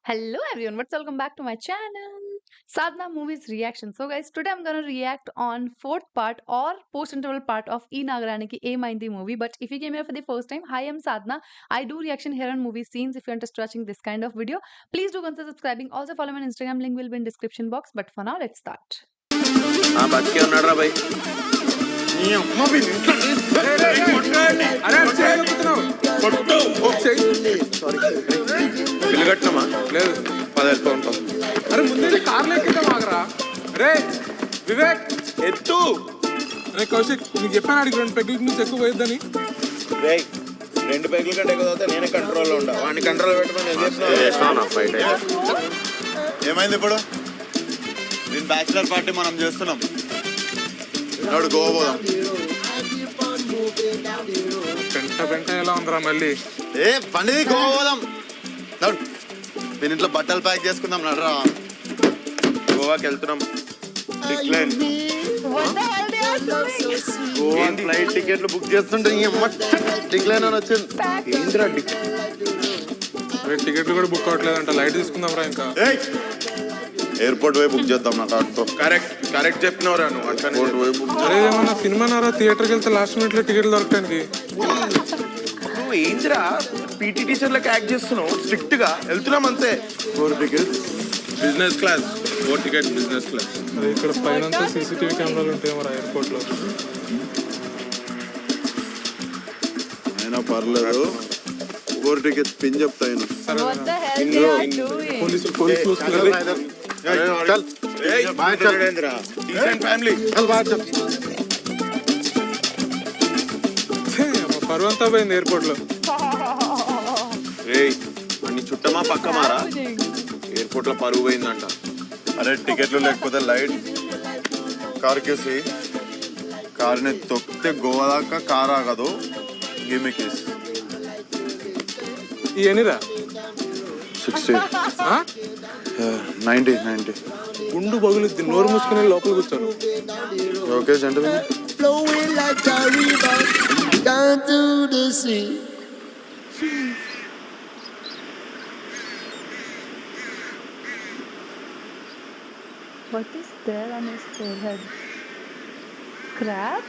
Hello everyone, welcome back to my channel, Sadhana Movies Reaction. So guys, today I'm gonna react on fourth part or post-interval part of Nagaraniki Emaindhi movie. But if you came here for the first time, hi, I'm Sadhana. I do reaction here on movie scenes. If you're interested watching this kind of video, please do consider subscribing. Also follow my Instagram, link will be in description box. But for now, let's start. బతికే ఉన్నాడు రా భయ్. Bill కట్టినామా? లేదు, 10,000 ఉంటాం. అరే ముందే కార్లో ఎక్కిద్దాం ఆగరా. రే వివేక్ ఎత్తు. అరే కౌశిక్, నీకు చెప్పాను అడిగి 2 పెగ్గుల నుంచి ఎక్కువ పోయిద్దని. రే 2 పెగ్గుల కంటే ఎక్కువ అవుతా నేనే కంట్రోల్లో ఉంటా. వాడిని కంట్రోల్ పెట్టమని ఏమైంది ఇప్పుడు? దీని బ్యాచిలర్ పార్టీ మనం చేస్తున్నాం. నాడు గోవా పోదాం. పెంట ఎలా ఉందిరా మళ్ళీ? ఏ పండిది గోవా పోదాం. నాడు దీని ఇంట్లో బట్టలు ప్యాక్ చేసుకుందాం. నడరా గోవాకి వెళ్తున్నాం. గోవా ఫ్లైట్ టికెట్లు బుక్ చేస్తుంటే డిక్లైన్ అని వచ్చింది. ఏంద్రా టికెట్లు కూడా బుక్ అవ్వట్లేదంట. లైట్ తీసుకుందాం రా. ఇంకా ఎయిర్పోర్ట్ పోయి బుక్ చేద్దాం. నా కార్డుతో కరెక్ట్ చెప్పినవరా నువ్వు. అట్లా పోయి బుక్. అరే ఏమన్నా సినిమా నారా థియేటర్కి వెళ్తే లాస్ట్ మినిట్ లో టికెట్లు దొరకడానికి. నువ్వు ఏంద్రా పీటీ టీచర్లకు యాక్ట్ చేస్తున్నావు? స్ట్రిక్ట్ గా వెళ్తున్నాం అంతే. 4 tickets business class. 4 ticket business class. అదే ఇక్కడ పైన సీసీటీవీ కెమెరాలు ఉంటాయి మరి ఎయిర్పోర్ట్ లో. అయినా పర్లేదు. 4 టికెట్స్ పిన్ చెప్తాను. పోలీసులు పరువంతా పోయింది ఎయిర్పోర్ట్ లో. అన్ని చుట్టమా పక్క మారా? ఎయిర్పోర్ట్ లో పరువు పోయిందంట. అరే టికెట్లు లేకపోతే లైట్ కార్ కేసి కార్ని తొక్కితే గోవా దాకా కార్ ఆగదు. గిమ్మి కేసి ఇవన్నీరా 60 90 గుండు పగులుద్ది. నోరు మూసుకుని లోపల కూర్చోను. Okay gentleman. Flowing like a river down to the sea. What is there on his forehead? Crab?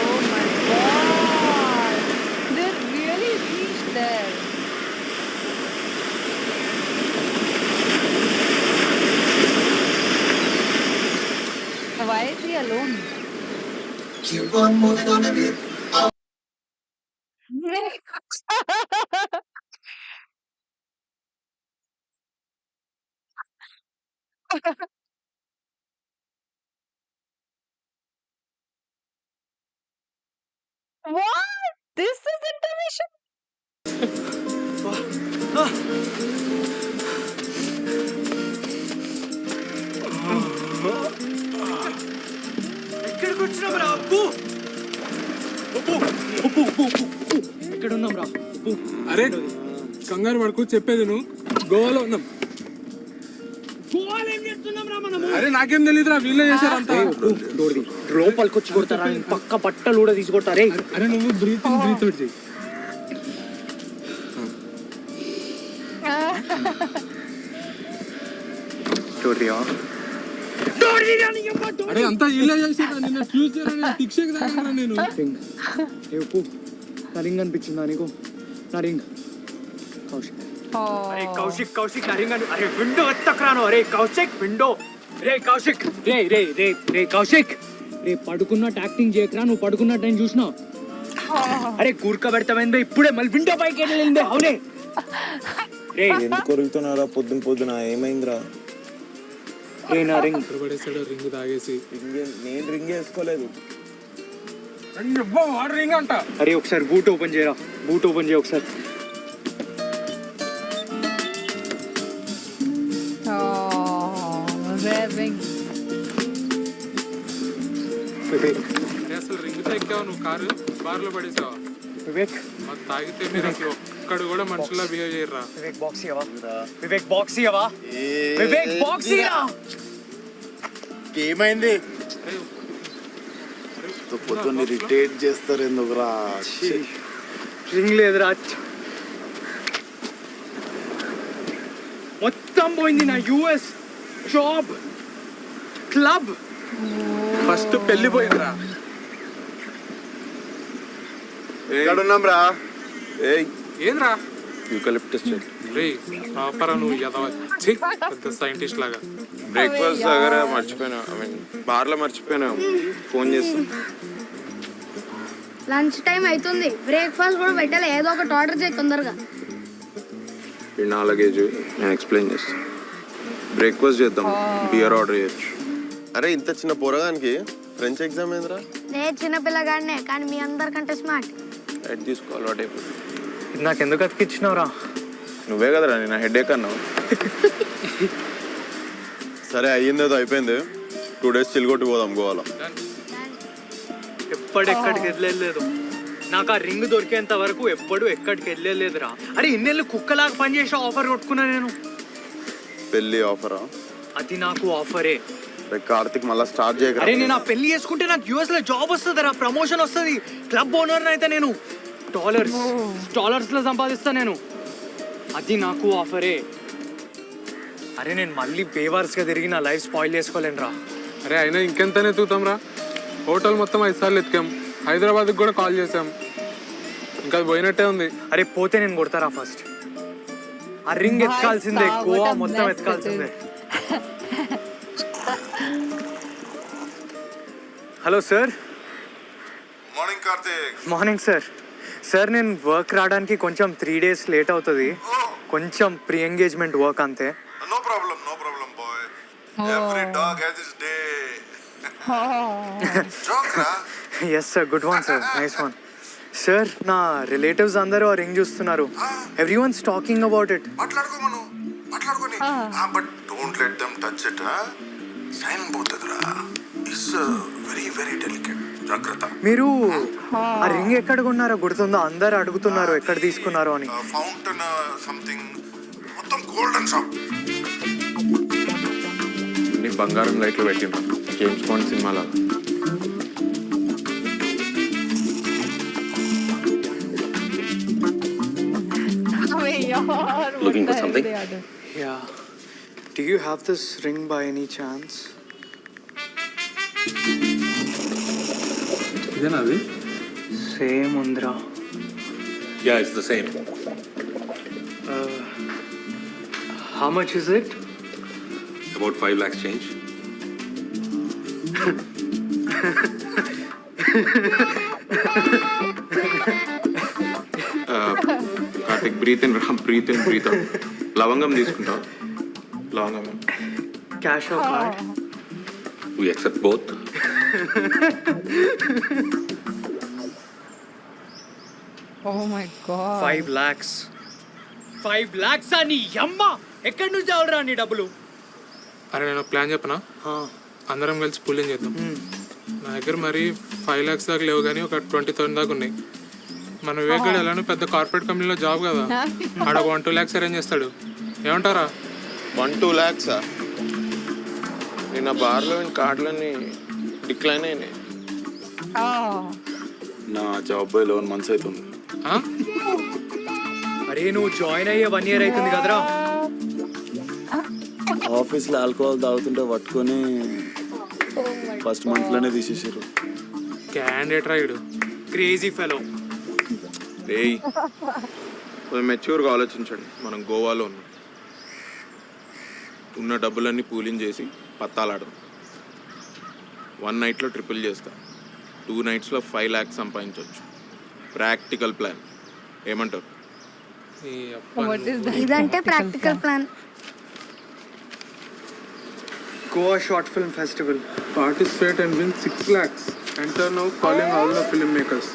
Oh my god! They really reached there. Why is he alone? Keep on moving on the beat. What? This is intermission? ఎక్కడికి వచ్చినాం రా అప్పు? ఎక్కడున్నాం రా అప్పు? అరే కంగారు పడుకో, చెప్పేది నువ్వు. గోవాలో ఉన్నాం. గోవాలో ఏం చేస్తున్నాం రా మనము? అరే నాకేం తెలియదురా, వీళ్ళే చేశారంతా. లోపలికి వచ్చి కొడతారా? పక్క బట్టలు కూడా తీసుకొడతారే. అరే నువ్వు బ్రీత్ అవుట్ చేయి. అరే అంతా వీళ్ళే చేశారా? నిన్న ఫ్యూచర్ శిక్షకు తగ్గరా నేను. నా రింగ్ అనిపించిందా నీకు? నా రింగ్ కౌశిక్. అరే కౌశిక్ కౌశిక్ నా రింగ్ అరే విండో ఎత్తకరాను. అరే కౌశిక్ విండో. రే కౌశిక్ రే రే రే రే కౌశిక్ రే పడుకున్నట్టు యాక్టింగ్ చేయకరా. నువ్వు పడుకున్నట్టు నేను చూసినా. అరే కూర్కబెడతామైంది ఇప్పుడే. మళ్ళీ విండో పైకి వెళ్ళింది. అవునే రే ఎందుకు కొరుకుతున్నారా పొద్దున? ఏమైందిరా? రే నా రింగ్ పడేసాడు రింగ్ తాగేసి. నేను రింగ్ వేసుకోలేదు. వాడు రింగ్ అంట. అరే ఒకసారి బూట్ ఓపెన్ చేయరా. బూట్ ఓపెన్ చేయ ఒకసారి. అసలు రింగ్ తో ఎక్కావు నువ్వు? కార్లో పడేసావా? వివేక్ మాకు తాగితే మీరు అసలు ఒక్కడు కూడా మనుషుల్లా బిహేవ్ చేయరా. వివేక్ బాక్స్ ఇవ్వవా? వివేక్ బాక్స్ ఇవ్వవా? వివేక్ బాక్స్ ఇవ్వరా? ఏమైంది? పొద్దున్న ఇరిటేట్ చేస్తారు ఎందుకురా? రింగ్ లేదురా. మొత్తం పోయింది. నా యూఎస్ జాబ్, క్లబ్, ఫస్ట్ పెళ్లి పోయిందిరా. ఎక్కడున్నాం రా? ఏయ్ ఏంద్రా యూకలిప్టస్ చెట్టు. రే పాపరా నువ్వు ఎదవచ్చి పెద్ద సైంటిస్ట్ లాగా. బ్రేక్ఫాస్ట్ దగ్గర మర్చిపోయినా, ఐ మీన్ బార్లో మర్చిపోయినా. ఫోన్ చేస్తా. లంచ్ టైం అవుతుంది, బ్రేక్ఫాస్ట్ కూడా పెట్టాలి. ఏదో ఒకటి ఆర్డర్ చేయి తొందరగా. ఈ 4 కేజీ నేను ఎక్స్ప్లెయిన్ చేస్తాను. బ్రేక్ఫాస్ట్ చేద్దాం, బియర్ ఆర్డర్ చేయొచ్చు. అరే ఇంత చిన్న పోరగానికి ఫ్రెంచ్ ఎగ్జామ్ ఏందిరా? నేను చిన్నపిల్లగాడినే, కానీ మీ అందరికంటే స్మార్ట్. హెడ్ తీసుకో, అలవాటు అయిపోయింది. ఇది నాకు ఎందుకు అతికిచ్చినావురా? నువ్వే కదరా నేను హెడేక్ అన్నావు. సరే అయ్యిందేదో అయిపోయింది. 2 days చిల్గొట్టి పోదాం గోవాలో. ఎక్కడికి వెళ్ళలేదు. నాకు ఆ రింగ్ దొరికేంత వరకు ఎప్పుడు ఎక్కడికి వెళ్ళలేదురా. అరే ఇన్నేళ్ళు కుక్కలాగా పనిచేసి ఆఫర్ కొట్టుకున్నా నేను. పెళ్ళి ఆఫరా? అది నాకు ఆఫరే. కార్తిక్ మళ్ళీ స్టార్ట్ చేయగలరా? అరే నేను ఆ పెళ్లి చేసుకుంటే నాకు యూఎస్ లో జాబ్ వస్తుందిరా, ప్రమోషన్ వస్తుంది, క్లబ్ ఓనర్ అయితే నేను డాలర్స్ లో సంపాదిస్తా నేను. అది నాకు ఆఫరే. అరే నేను మళ్ళీ బేవార్స్ గా తిరిగి నా లైఫ్ స్పాయిల్ చేసుకోలేనురా. అరే అయినా ఇంకెంతనే ఎత్తుకుతాం రా. హోటల్ మొత్తం 5 సార్లు ఎత్తుకాం, హైదరాబాద్కి కూడా కాల్ చేసాం, ఇంకా అది పోయినట్టే ఉంది. అరే పోతే నేను కొడతారా ఫస్ట్. ఆ రింగ్ ఎత్తుకాల్సిందే, గోవా మొత్తం ఎత్తుకాల్సిందే. Hello sir. Morning Karthik. Morning sir. Sir నేను వర్క్ రావడానికి కొంచెం 3 days లేట్ అవుతుంది. కొంచెం ప్రీ ఎంగేజ్మెంట్ వర్క్ అంతే. No problem boy. Every dog has its day. Joke ra? Yes sir, good one sir, nice one. Sir నా రిలేటివ్స్ అందరూ ఆ ring చూస్తున్నారు. Every one's talking about it. మాట్లాడుకోమను, మాట్లాడుకోని. But don't let them touch it. Shine పోతుందిరా. It's very very delicate. జాగ్రత్త. మీరు ఆ రింగ్ ఎక్కడ కొన్నారో గుర్తుందా? అందరు అడుగుతున్నారు ఎక్కడ తీసుకున్నారో అని. ఫౌంటైన్ సంథింగ్, మొత్తం గోల్డెన్ షాప్. నీ బంగారం లైట్లు పెట్టిండ్రా, జేమ్స్ బాండ్ సినిమాలో. Looking for something? Yeah. Do you have this ring by any chance? ఇదేనా అది? సేమ్ ఉందిరా. Yeah, it's the same. How much is it? About 5 lakhs change. Karthik breathe in breathe out. లవంగం తీసుకుంటావు? లవంగం Cash or card? We accept both. Oh my god. 5 lakhs. 5 lakhs అని అమ్మ ఎక్కడి నుంచి అవరా నీ డబ్బులు? అరే నేను ప్లాన్ చెప్పనా? అందరం కలిసి పుల్లింగ్ చేద్దాం. నా దగ్గర మరి 5 lakhs దాకా లేవు, కానీ ఒక 20,000 దాకా ఉన్నాయి. మన వివేక్ గడు ఎలానో పెద్ద కార్పొరేట్ కంపెనీలో జాబ్ కదా, ఆడ 1-2 lakhs అరేంజ్ చేస్తాడు. ఏమంటారా? 1-2 lakhs. నిన్న బార్లో కార్డులన్నీ డిక్లైన్ అయినాయి. నా జాబ్ బై 11 months అవుతుంది. అరే నువ్వు జాయిన్ అయ్యే 1 year అవుతుంది కదరా. ఆఫీస్లో ఆల్కహాల్ తాగుతుంటే పట్టుకొని ఫస్ట్ మంత్లోనే తీసేసారు. Candidate Rayudu crazy fellow. ఏయ్ మెచ్యూర్గా ఆలోచించండి. మనం గోవాలో ఉన్నాం. ఉన్న డబ్బులన్నీ పూలింగ్ చేసి పత్తాలాడదాం. 1 nightలో ట్రిపుల్ చేస్తా. 2 nightsలో 5 lakhs సంపాదించవచ్చు. Practical plan. ఏమంటారు? ఇదంటే practical plan. Goa short film festival. Participate and win 6 lakhs. Enter now, calling all the filmmakers.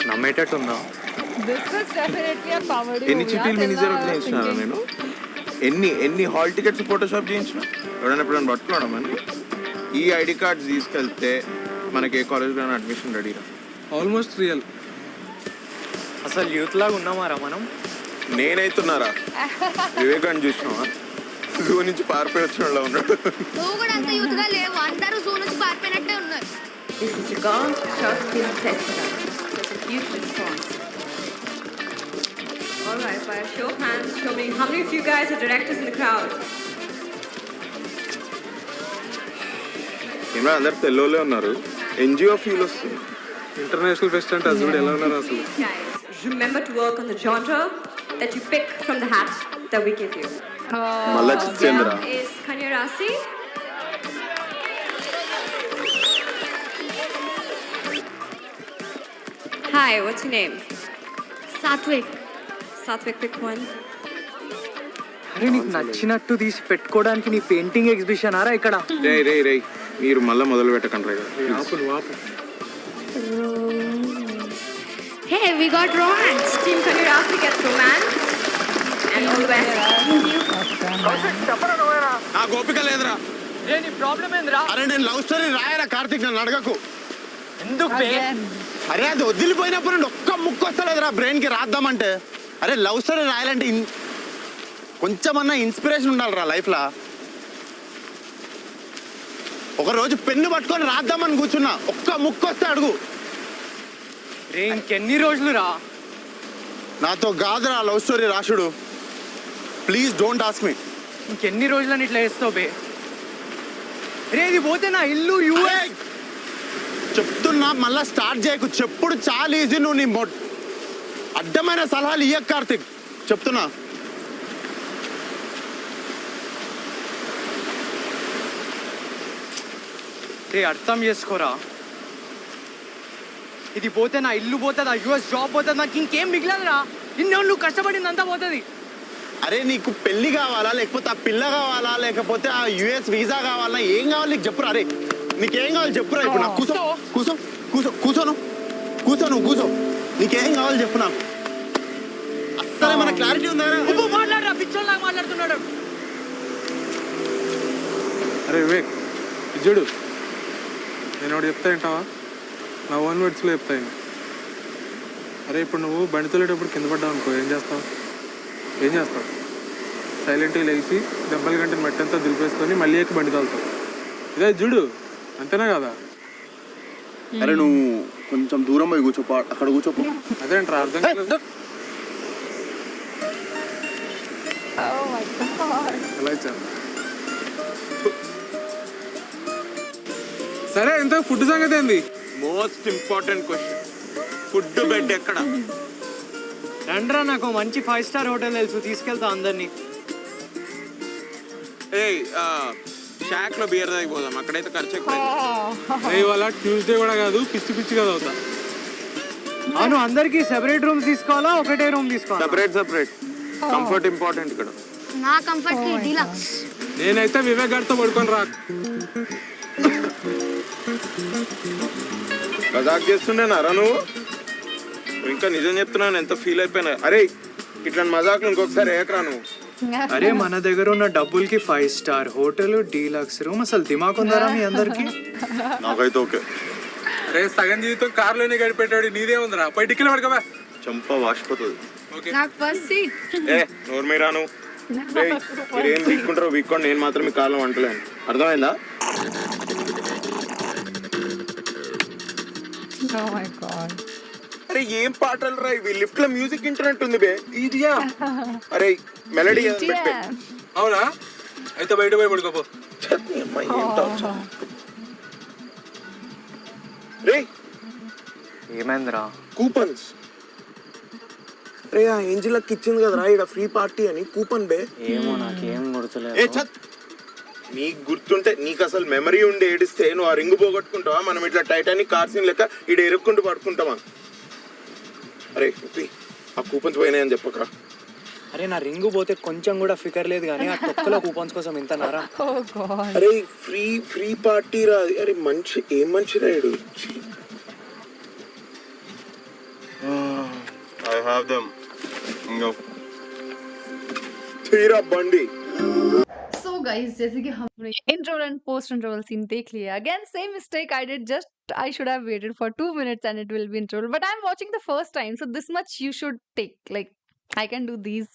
నమ్మేటట్టుందా? This is definitely a comedy ఎన్ని movie. చిట్టీలు మినిజర్ చేయించిన నేను? ఎన్ని హాల్ టికెట్స్ ఫోటోషాప్ చేయించిన? ఎప్పుడైనా పట్టుకోవడం అని. ఈ ఐడి కార్డ్స్ తీసుకెళ్తే మనకి ఏ కాలేజ్లో అడ్మిషన్ రెడీరా. Almost real. అసలు యూత్ లాగా ఉన్నామారా మనం? నేనైతున్నారా? వివేకాన్ని చూసినావా? జూ నుంచి పారిపోయి వచ్చిన వాళ్ళ ఉన్నాడు. నువ్వు కూడా అంత యూత్ గా లేవు, అందరూ జూ నుంచి పారిపోయినట్టే ఉన్నారు. This is the Gaunt Short Film Festival. Useless force. Alright, by a show of hands, show me how many of you guys are directors in the crowd. ఏమో అందరు తెల్లోలే ఉన్నారు. ఎన్జిఓ ఫీల్ వస్తుంది. International pest అంటే అది కూడా ఎలా ఉన్నారు అసలు. Please, guys, remember to work on the genre that you pick from the hat that we give you. మళ్ళా చిచ్చేంద్ర Is Kanya Rasi? Hi, what's your name? Satvik. Satvik, pick one. అరే నీకు నచ్చినట్టు తీసి పెట్టుకోవడానికి నీ పెయింటింగ్ ఎగ్జిబిషన్ ఆరా ఇక్కడ. రే మీరు మళ్ళీ మొదలు పెట్టకండి రా. వాపు Hey, we got romance. Team Kanya Rasi gets romance. And all the best. నా గోపిక లేదురా. నీ ప్రాబ్లం ఏందిరా? అరే నేను లవ్ స్టోరీ రాయరా కార్తీక్, నన్ను అడగకు. ఎందుకు బే? అరే అది వదిలిపోయినప్పుడు నుండి ఒక్క ముక్కు వస్తలేదురా బ్రెయిన్ కి రాద్దామంటే. అరే లవ్ స్టోరీ రాయాలంటే కొంచెమన్నా ఇన్స్పిరేషన్ ఉండాలిరా లైఫ్ లా. ఒక రోజు పెన్ను పట్టుకొని రాద్దామని కూర్చున్నా, ఒక్క ముక్కు వస్తే అడుగు. రే ఇంకెన్ని రోజులు రా? నాతో కాదురా లవ్ స్టోరీ రాసుడు. Please don't ask me. ఇంకెన్ని రోజులని ఇట్లా వేస్తావు బే? రే ఇది పోతే నా ఇల్లు యూఎస్. చెప్తున్నా మళ్ళా స్టార్ట్ చేయకు. చెప్పుడు చాలా ఈజీ. నువ్వు నీ అడ్డమైన సలహాలు ఇయ్యకు కార్తీక్, చెప్తున్నా. రే అర్థం చేసుకోరా. ఇది పోతే నా ఇల్లు పోతుంది, ఆ యూఎస్ జాబ్ పోతుంది, నాకు ఇంకేం మిగిలదురా. నువ్వు కష్టపడింది అంతా పోతుంది. అరే నీకు పెళ్లి కావాలా, లేకపోతే ఆ పిల్ల కావాలా, లేకపోతే ఆ యుఎస్ వీసా కావాలా, ఏం కావాలి నీకు చెప్పురా. అరే నీకేం కావాలి చెప్పురా. ఇప్పుడు నాకు కూర్చో కూర్చో కూర్చో కూర్చోను కూర్చో నువ్వు కూర్చో. నీకేం కావాలి చెప్పు నాకు. అసలు మన క్లారిటీ ఉందా? మాట్లాడరా, పిచ్చోళ్ళలాగా మాట్లాడుతున్నాడు. అరే వివేక్ చూడు, నేను ఒకటి చెప్తా ఏంటావా? నా ఓన్ వర్డ్స్లో చెప్తాను. అరే ఇప్పుడు నువ్వు బండి తోలేటప్పుడు కింద పడ్డావు అనుకో, ఏం చేస్తావు? సైలెంట్గా లేచి దెబ్బల గంట మట్టంతా దులిపేసుకొని మళ్ళీ ఎక్కి బండి తోలుతావు. ఇదే చూడు, అంతేనా కదా? అరే నువ్వు కొంచెం దూరం పోయి కూర్చోపో, అక్కడ కూర్చోపో. అదేంట్రా అర్థం కాలేదు. ఎలా ఇచ్చాను? సరే ఇంత ఫుడ్ సంగతి ఏంది? Most important question, food bed ఎక్కడ? రండ్రా, నాకు మంచి 5 స్టార్ హోటల్ తెలుసు, తీసుకెళ్తా అందరినీ. షాక్ లో బియర్ తాగిపోదాం, అక్కడైతే ఖర్చు ఎక్కువ. ఇవాళ ట్యూస్డే కూడా కాదు, పిచ్చి పిచ్చిగా అవుతా. అవును, అందరికి సెపరేట్ రూమ్స్ తీసుకోవాలా, ఒకటే రూమ్ తీసుకోవాలా? సెపరేట్. కంఫర్ట్ ఇంపార్టెంట్ ఇక్కడ. నా కంఫర్ట్ కి డీలక్స్. నేనైతే వివేక్ గారితో పడుకొని రా. మజాక్ చేస్తుండేనారా నువ్వు? ఇంకా నిజం చెప్తున్నాను, ఎంత ఫీల్ అయిపోయినా. అరే ఇట్లా మజాక్ ఇంకొకసారి ఏకరా నువ్వు. అరే మన దగ్గర ఉన్న డబ్బులకి 5 స్టార్ హోటల్, డీలక్స్ రూమ్, అసలు దిమాగ్ ఉందారా మీ అందరికి? నాకైతే ఓకే. రే సగం జీవితం కారులోనే గడిపెట్టాడు, నీదే ఉందిరా. పై టిక్కిలో పడుకోవా, చంప వాసిపోతుంది. నాకు ఫస్ట్ సీట్. నోరు మీరా నువ్వు. మీరేం వీక్కుంటారో వీక్కోండి, నేను మాత్రం మీ కాలం అంటలేను. అర్థమైందా? అరే ఏం పాటలు రా ఇవి? లిఫ్ట్ లో మ్యూజిక్ ఇంటర్నెట్ ఉంది బే, ఇదియా? అరే మెలడీ అవునా? అయితే బయట పోయి పడుకోపో. రే ఏమైందిరా? కూపన్స్. రే ఆ ఏంజిలకి ఇచ్చింది కదరా ఇక్కడ ఫ్రీ పార్టీ అని కూపన్ బే. ఏమో నాకేం గుర్తులేదు. ఏ చత్, నీకు గుర్తుంటే, నీకు అసలు మెమరీ ఉండి ఏడిస్తే నువ్వు ఆ రింగు పోగొట్టుకుంటావా? మనం ఇట్లా టైటానిక్ కార్ సీన్ లెక్క ఈడ ఎరుక్కుంటూ పడుకుంటామా? అరే ఆ కూపన్స్ పోయినాయని చెప్పకరా. అరే నా రింగు పోతే కొంచెం కూడా ఫికర్ లేదు కానీ ఆ తొక్కలో కూపన్స్ కోసం ఇంత నారా. అరే ఫ్రీ పార్టీ రా. అరే మంచి ఏం మంచి రాయుడు. I have them. తీరా బండి. So guys, जैसे कि हमने intro and post interval scene देख लिया, again same mistake I did. Just I should have waited for 2 minutes and it will be interval. But I'm watching the first time, so this much you should take. Like I can do these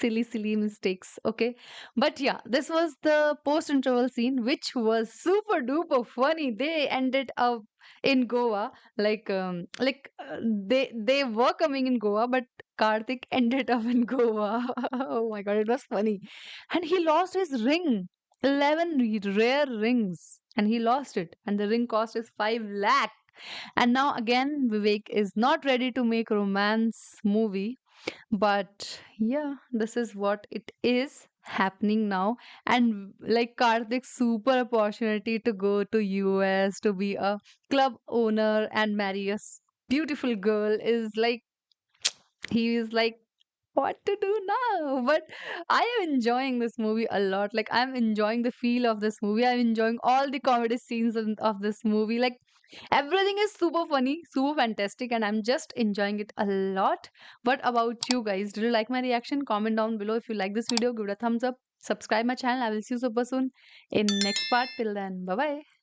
silly mistakes, okay? But yeah, this was the post interval scene, which was super duper funny. They ended up in Goa. They were coming in Goa, but Karthik ended up in Goa. Oh my god, it was funny. And he lost his ring. 11 rare rings. And he lost it. And the ring cost is 5 lakh. And now again, Vivek is not ready to make romance movie, but yeah, this is what it is happening now. And like Karthik's super opportunity to go to US to be a club owner and marry a beautiful girl is like, he is like, what to do now? But I am enjoying this movie a lot. Like, I'm enjoying the feel of this movie. I'm enjoying all the comedy scenes of this movie. Like, everything is super funny, super fantastic, and I'm just enjoying it a lot. What about you guys? Did you like my reaction? Comment down below. If you like this video, give it a thumbs up. Subscribe my channel. I will see you super soon in next part. Till then, bye bye.